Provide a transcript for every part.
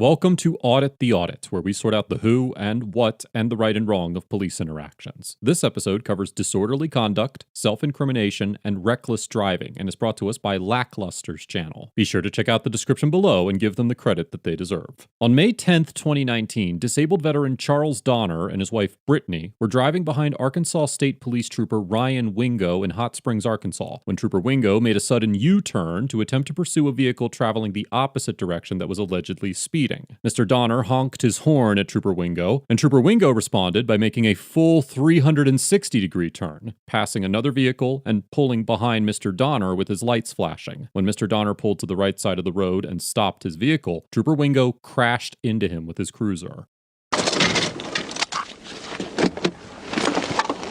Welcome to Audit the Audit, where we sort out the who and what and the right and wrong of police interactions. This episode covers disorderly conduct, self-incrimination, and reckless driving, and is brought to us by Lackluster's channel. Be sure to check out the description below and give them the credit that they deserve. On May 10th, 2019, disabled veteran Charles Donner and his wife Brittany were driving behind Arkansas State Police Trooper Ryan Wingo in Hot Springs, Arkansas, when Trooper Wingo made a sudden U-turn to attempt to pursue a vehicle traveling the opposite direction that was allegedly speeding. Mr. Donner honked his horn at Trooper Wingo, and Trooper Wingo responded by making a full 360-degree turn, passing another vehicle and pulling behind Mr. Donner with his lights flashing. When Mr. Donner pulled to the right side of the road and stopped his vehicle, Trooper Wingo crashed into him with his cruiser.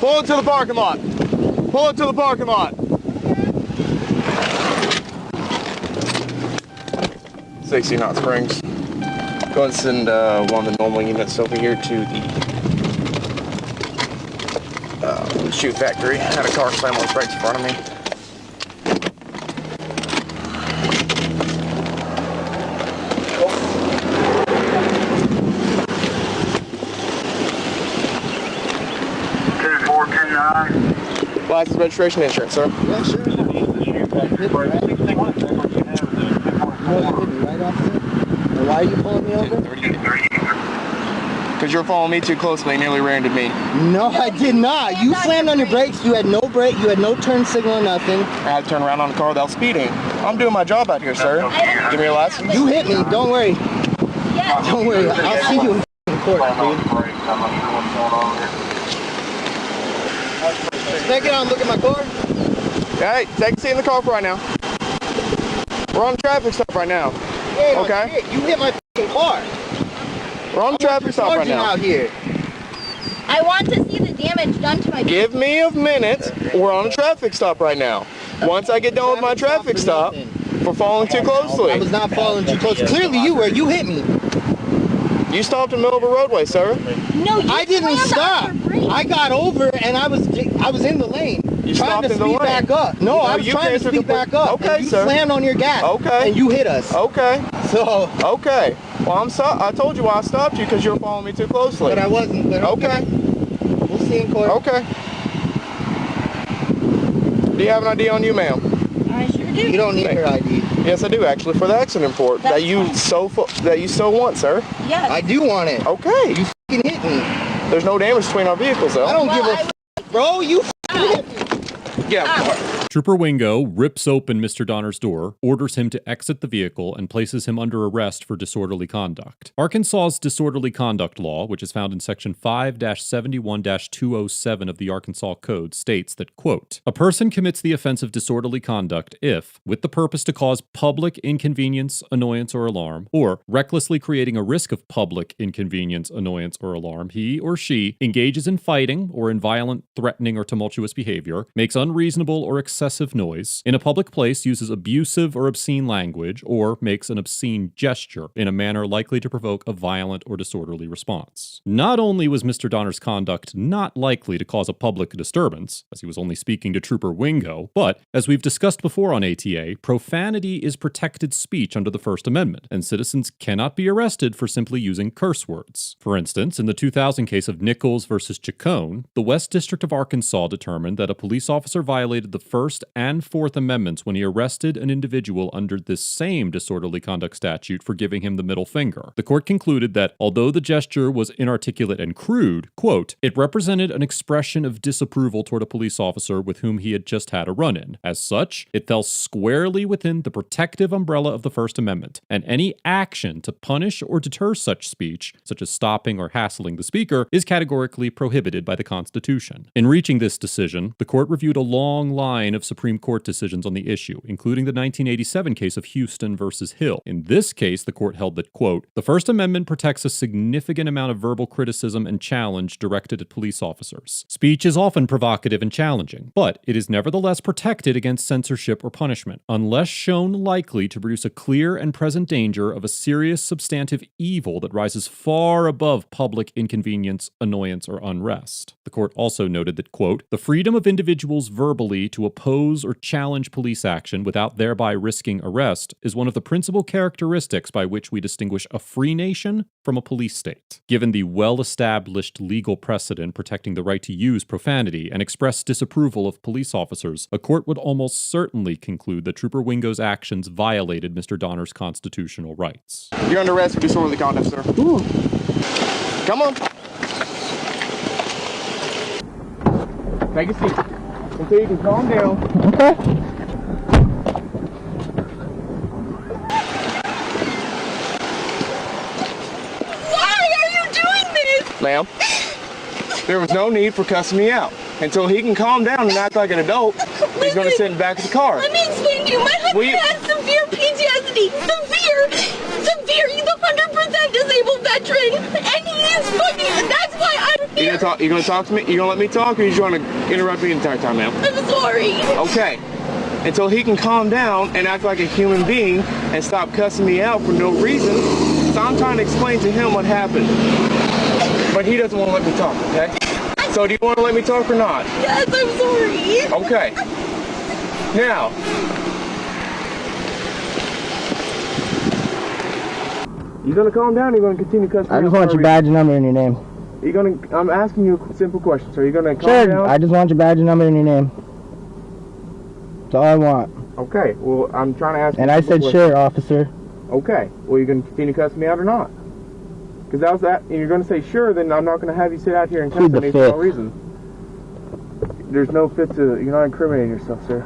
Pull into the parking lot. Pull into the parking lot. 60 Hot Springs. Go and send one of the normal units over here to the shoe factory. I had a car slam on the brakes in front of me. License, registration, insurance, sir. Yeah, sure. Why are you pulling me over? Because you're following me too closely and nearly ran into me. No, I did not. You slammed on your brakes. You had no brake. You had no turn signal or nothing. I had to turn around on the car without speeding. I'm doing my job out here, sir. Give me your license. You hit me. Don't worry. Don't worry. I'll see you in court, dude. Take it out and look at my car. Hey, take a seat in the car for right now. We're on a traffic stop right now. Hey, okay? You hit my car. We're on a traffic stop right now. Out here. I want to see the damage done to my vehicle. Give me a minute. We're on a traffic stop right now. Once I get done with my traffic stop, for following too closely. I was not following too close. Clearly you were. You hit me. You stopped in the middle of a roadway, sir. No, you I didn't stop. I got over and I was in the lane. You trying to speed back up. No, I was trying to speed back up. Okay, and you sir. slammed on your gas. Okay. And you hit us. Okay. So. Okay. Well, I'm sorry. I told you why I stopped you because you were following me too closely. But I wasn't. But okay. We'll see in court. Okay. Do you have an ID on you, ma'am? I sure do. You don't need her ID. Yes, I do actually for the accident report that you so want, sir. Yes. I do want it. Okay. You f***ing hit me. There's no damage between our vehicles, though. I don't give a f***, bro. You f***ing hit me. Get out of the car. Trooper Wingo rips open Mr. Donner's door, orders him to exit the vehicle, and places him under arrest for disorderly conduct. Arkansas's disorderly conduct law, which is found in Section 5-71-207 of the Arkansas Code, states that, quote, a person commits the offense of disorderly conduct if, with the purpose to cause public inconvenience, annoyance, or alarm, or recklessly creating a risk of public inconvenience, annoyance, or alarm, he or she engages in fighting or in violent, threatening, or tumultuous behavior, makes unreasonable or excessive noise, in a public place uses abusive or obscene language, or makes an obscene gesture in a manner likely to provoke a violent or disorderly response. Not only was Mr. Donner's conduct not likely to cause a public disturbance, as he was only speaking to Trooper Wingo, but, as we've discussed before on ATA, profanity is protected speech under the First Amendment, and citizens cannot be arrested for simply using curse words. For instance, in the 2000 case of Nichols versus Chacon, the West District of Arkansas determined that a police officer violated the First and Fourth Amendments when he arrested an individual under this same disorderly conduct statute for giving him the middle finger. The court concluded that, although the gesture was inarticulate and crude, quote, it represented an expression of disapproval toward a police officer with whom he had just had a run-in. As such, it fell squarely within the protective umbrella of the First Amendment, and any action to punish or deter such speech, such as stopping or hassling the speaker, is categorically prohibited by the Constitution. In reaching this decision, the court reviewed a long line of Supreme Court decisions on the issue, including the 1987 case of Houston versus Hill. In this case, the court held that, quote, the First Amendment protects a significant amount of verbal criticism and challenge directed at police officers. Speech is often provocative and challenging, but it is nevertheless protected against censorship or punishment, unless shown likely to produce a clear and present danger of a serious substantive evil that rises far above public inconvenience, annoyance, or unrest. The court also noted that, quote, the freedom of individuals verbally to oppose oppose or challenge police action without thereby risking arrest is one of the principal characteristics by which we distinguish a free nation from a police state. Given the well-established legal precedent protecting the right to use profanity and express disapproval of police officers, a court would almost certainly conclude that Trooper Wingo's actions violated Mr. Donner's constitutional rights. You're under arrest for disorderly conduct, sir. Ooh. Come on. Take a seat until you can calm down. Okay. Why are you doing this? Ma'am, there was no need for cussing me out. Until he can calm down and act like an adult, he's going to sit in the back of the car. Let me explain to you. My husband has severe PTSD. Severe. He's a 100% disabled veteran, and he is fucking. That's why I'm here. You gonna talk to me? You gonna let me talk, or you just want to interrupt me the entire time, ma'am? I'm sorry. Okay. Until he can calm down and act like a human being and stop cussing me out for no reason. So I'm trying to explain to him what happened, but he doesn't want to let me talk. Okay. So do you want to let me talk or not? Yes, I'm sorry. Okay. Now, you gonna calm down or you gonna continue cussing me out? I just want your badge number and your name. I'm asking you a simple question. So are you gonna calm Sure, down? I just want your badge number and your name. That's all I want. Okay, well, I'm trying to ask you And a I simple said, question. sure, officer. Okay, well, you're gonna continue cussing me out or not? Because that was that. And you're gonna say sure, then I'm not gonna have you sit out here and cuss Plead at the me for no fifth. reason. There's no fifth to. You're not incriminating yourself, sir.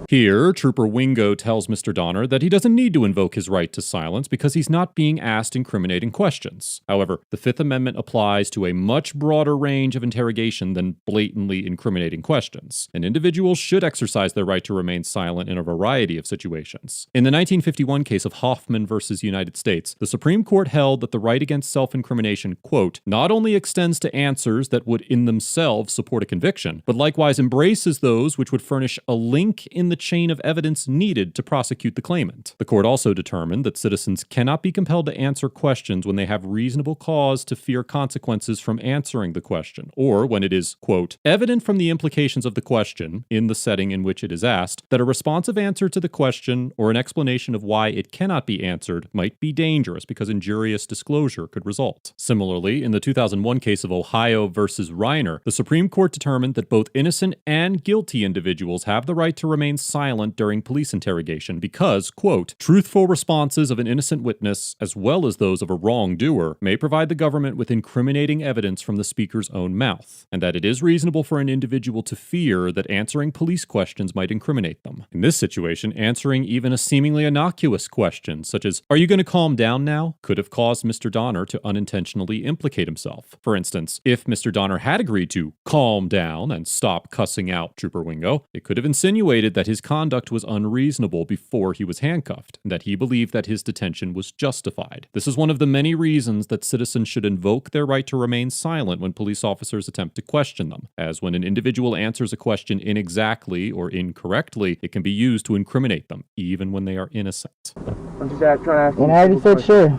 Here, Trooper Wingo tells Mr. Donner that he doesn't need to invoke his right to silence because he's not being asked incriminating questions. However, the Fifth Amendment applies to a much broader range of interrogation than blatantly incriminating questions, and individuals should exercise their right to remain silent in a variety of situations. In the 1951 case of Hoffman versus United States, the Supreme Court held that the right against self-incrimination, quote, not only extends to answers that would in themselves support a conviction, but likewise embraces those which would furnish a link in the chain of evidence needed to prosecute the claimant. The court also determined that citizens cannot be compelled to answer questions when they have reasonable cause to fear consequences from answering the question, or when it is, quote, evident from the implications of the question, in the setting in which it is asked, that a responsive answer to the question or an explanation of why it cannot be answered might be dangerous because injurious disclosure could result. Similarly, in the 2001 case of Ohio versus Reiner, the Supreme Court determined that both innocent and guilty individuals have the right to remain silent during police interrogation because, quote, truthful responses of an innocent witness, as well as those of a wrongdoer, may provide the government with incriminating evidence from the speaker's own mouth, and that it is reasonable for an individual to fear that answering police questions might incriminate them. In this situation, answering even a seemingly innocuous question, such as, are you going to calm down now, could have caused Mr. Donner to unintentionally implicate himself. For instance, if Mr. Donner had agreed to calm down and stop cussing out Trooper Wingo, it could have insinuated that his conduct was unreasonable before he was handcuffed, and that he believed that his detention was justified. This is one of the many reasons that citizens should invoke their right to remain silent when police officers attempt to question them, as when an individual answers a question inexactly or incorrectly, it can be used to incriminate them, even when they are innocent. I'm just trying to ask you. And I already said sure.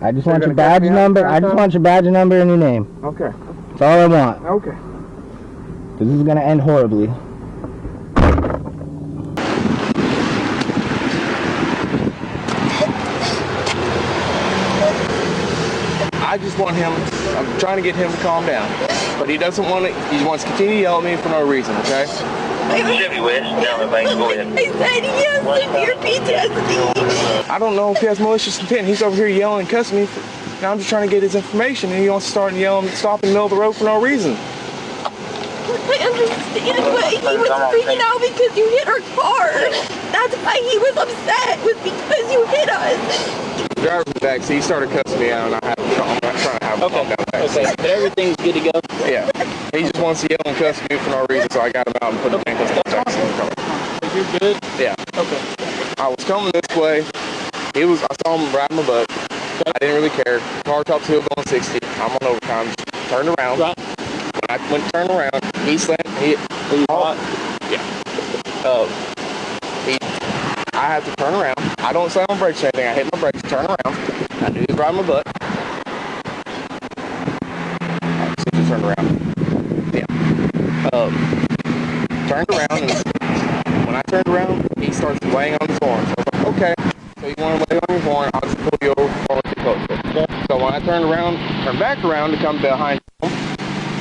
I just want your gonna badge cut me out number. the I just time? want your badge number and your name. Okay. That's all I want. Okay. Because this is going to end horribly. I just want him, I'm trying to get him to calm down. But he doesn't want to, he wants to continue to yell at me for no reason, okay? Chevy West, down the bank, go ahead. I said he has severe PTSD. I don't know if he has malicious intent. He's over here yelling and cussing me. Now I'm just trying to get his information, and he wants to start yelling, stop in the middle of the road for no reason. I understand, but he was freaking out because you hit our car. That's why he was upset, was because you hit us. The driver in the back seat, he started cussing me out, and I'm trying to have him calm down back. Okay, but everything's good to go. Yeah. He just wants to yell and cuss me for no reason, so I got him out and put the handcuffs on the back seat of the car. You're good? Yeah. Okay. I was coming this way. I saw him riding my butt. I didn't really care. Car top hill going 60. I'm on overtime. Just turned around. Right. When I went to turn around, he slammed. Were you hot? Yeah. I had to turn around. I don't slam on brakes or anything. I hit my brakes, turn around. I knew he was riding my butt. So just turned around. Yeah. Turned around and turn back around to come behind him.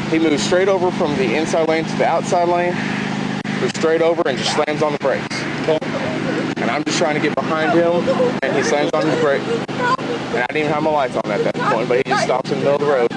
He moves straight over from the inside lane to the outside lane, moves straight over and just slams on the brakes. And I'm just trying to get behind him, and he slams on his brakes. And I didn't even have my lights on at that point, but he just stops in the middle of the road.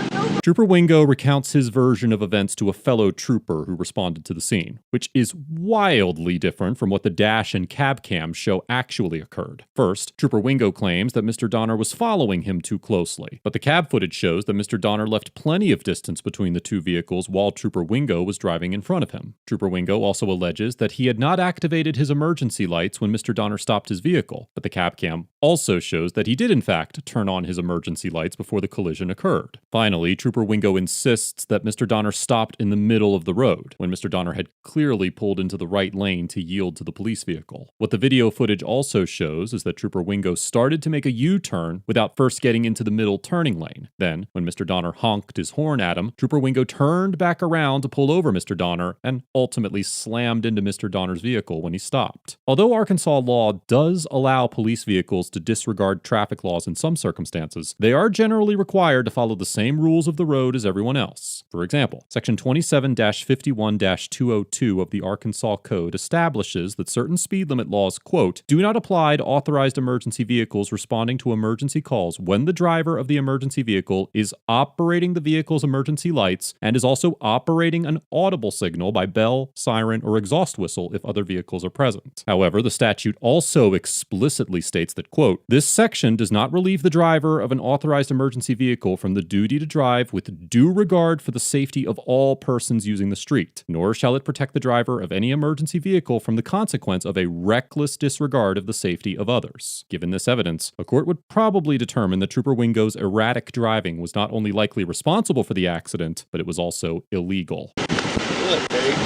Trooper Wingo recounts his version of events to a fellow trooper who responded to the scene, which is wildly different from what the dash and cab cams show actually occurred. First, Trooper Wingo claims that Mr. Donner was following him too closely, but the cab footage shows that Mr. Donner left plenty of distance between the two vehicles while Trooper Wingo was driving in front of him. Trooper Wingo also alleges that he had not activated his emergency lights when Mr. Donner stopped his vehicle, but the cab cam also shows that he did in fact turn on his emergency lights before the collision occurred. Finally, Trooper Wingo insists that Mr. Donner stopped in the middle of the road, when Mr. Donner had clearly pulled into the right lane to yield to the police vehicle. What the video footage also shows is that Trooper Wingo started to make a U-turn without first getting into the middle turning lane. Then, when Mr. Donner honked his horn at him, Trooper Wingo turned back around to pull over Mr. Donner and ultimately slammed into Mr. Donner's vehicle when he stopped. Although Arkansas law does allow police vehicles to disregard traffic laws in some circumstances, they are generally required to follow the same rules of the road as everyone else. For example, Section 27-51-202 of the Arkansas Code establishes that certain speed limit laws, quote, do not apply to authorized emergency vehicles responding to emergency calls when the driver of the emergency vehicle is operating the vehicle's emergency lights and is also operating an audible signal by bell, siren, or exhaust whistle if other vehicles are present. However, the statute also explicitly states that, quote, this section does not relieve the driver of an authorized emergency vehicle from the duty to drive with due regard for the safety of all persons using the street, nor shall it protect the driver of any emergency vehicle from the consequence of a reckless disregard of the safety of others. Given this evidence, a court would probably determine that Trooper Wingo's erratic driving was not only likely responsible for the accident, but it was also illegal. Look, Dave,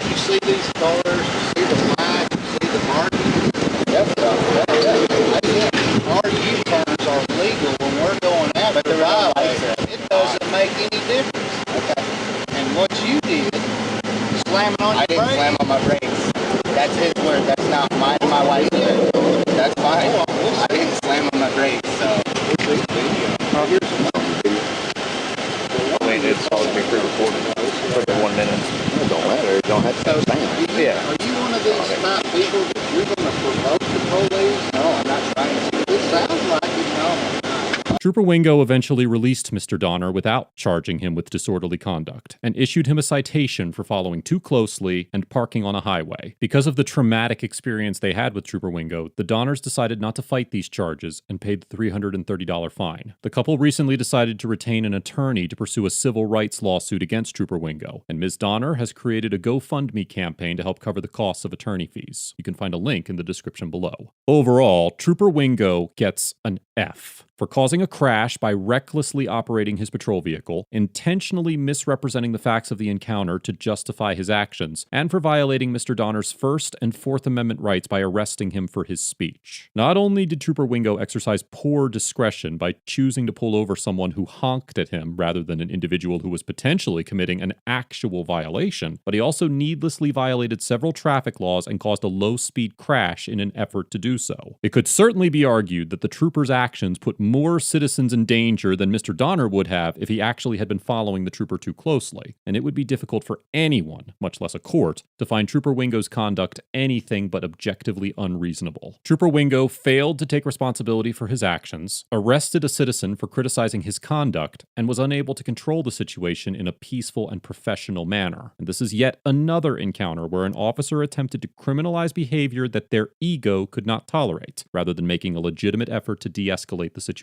you see these cars, you see the light, you see the marking. Our U-turns are legal when we're going out the highway. It doesn't make any difference. Okay. And what you did, slamming on your brakes. I didn't slam on my brakes. That's his word. That's not mine. My wife's word. That's fine. I didn't slam on my brakes. So. Wait, it's all be pre-recorded. For 1 minute. It don't matter. It don't have to stand. Yeah. Are you one of these type people that you're going to provoke the police? No, I'm not trying to. It sounds like it. No. Trooper Wingo eventually released Mr. Donner without charging him with disorderly conduct and issued him a citation for following too closely and parking on a highway. Because of the traumatic experience they had with Trooper Wingo, the Donners decided not to fight these charges and paid the $330 fine. The couple recently decided to retain an attorney to pursue a civil rights lawsuit against Trooper Wingo, and Ms. Donner has created a GoFundMe campaign to help cover the costs of attorney fees. You can find a link in the description below. Overall, Trooper Wingo gets an F for causing a crash by recklessly operating his patrol vehicle, intentionally misrepresenting the facts of the encounter to justify his actions, and for violating Mr. Donner's First and Fourth Amendment rights by arresting him for his speech. Not only did Trooper Wingo exercise poor discretion by choosing to pull over someone who honked at him rather than an individual who was potentially committing an actual violation, but he also needlessly violated several traffic laws and caused a low-speed crash in an effort to do so. It could certainly be argued that the trooper's actions put more citizens in danger than Mr. Donner would have if he actually had been following the trooper too closely, and it would be difficult for anyone, much less a court, to find Trooper Wingo's conduct anything but objectively unreasonable. Trooper Wingo failed to take responsibility for his actions, arrested a citizen for criticizing his conduct, and was unable to control the situation in a peaceful and professional manner. And this is yet another encounter where an officer attempted to criminalize behavior that their ego could not tolerate, rather than making a legitimate effort to de-escalate the situation.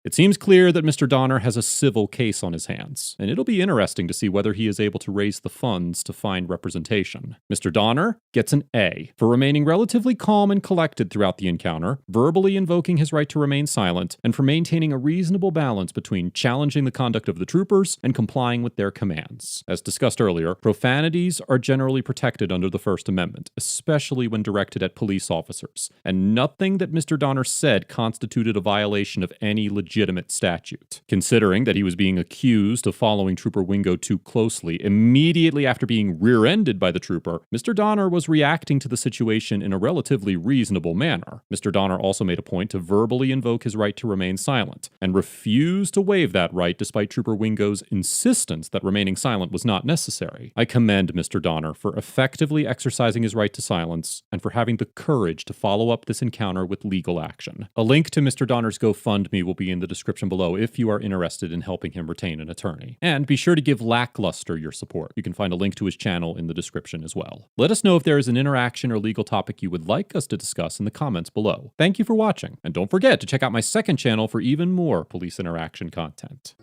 It seems clear that Mr. Donner has a civil case on his hands, and it'll be interesting to see whether he is able to raise the funds to find representation. Mr. Donner gets an A for remaining relatively calm and collected throughout the encounter, verbally invoking his right to remain silent, and for maintaining a reasonable balance between challenging the conduct of the troopers and complying with their commands. As discussed earlier, profanities are generally protected under the First Amendment, especially when directed at police officers, and nothing that Mr. Donner said constituted a violation of any legitimate statute. Considering that he was being accused of following Trooper Wingo too closely immediately after being rear-ended by the trooper, Mr. Donner was reacting to the situation in a relatively reasonable manner. Mr. Donner also made a point to verbally invoke his right to remain silent, and refused to waive that right despite Trooper Wingo's insistence that remaining silent was not necessary. I commend Mr. Donner for effectively exercising his right to silence, and for having the courage to follow up this encounter with legal action. A link to Mr. Donner's GoFundMe will be in the description below if you are interested in helping him retain an attorney. And be sure to give Lackluster your support. You can find a link to his channel in the description as well. Let us know if there is an interaction or legal topic you would like us to discuss in the comments below. Thank you for watching, and don't forget to check out my second channel for even more police interaction content.